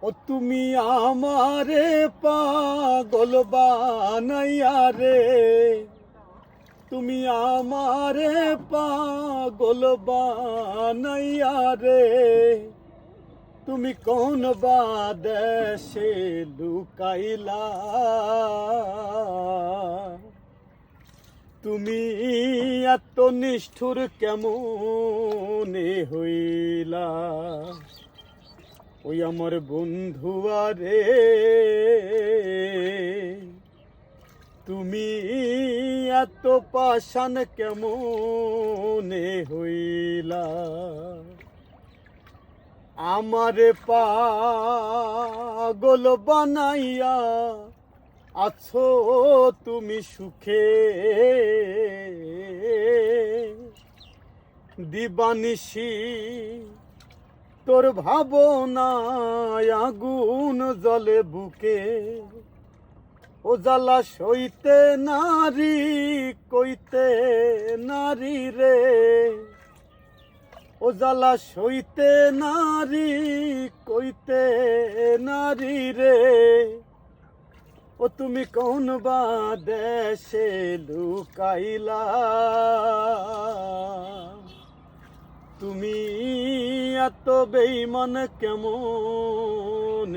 ও তুমি আমারে পাগল বানাইয়া রে, তুমি আমারে পাগল বানাইয়া রে, তুমি কোন বা দেশে লুকাইলা, তুমি এত নিষ্ঠুর কেমনে হইলা, ওই আমার বন্ধু আরে, তুমি এত পাষাণ কেমনে হইলা, আমারে পাগল বানাইয়া আছো তুমি সুখে, দিবানিশি তোর ভাবনায় আগুন জ্বলে বুকে, ও জ্বালা সইতে নারী কইতে নারী রে, ও জ্বালা সইতে নারী কইতে নারী রে, ও তুমি কোন বা দেশে লুকাইলা, তুমি এত বেঈমান কেমন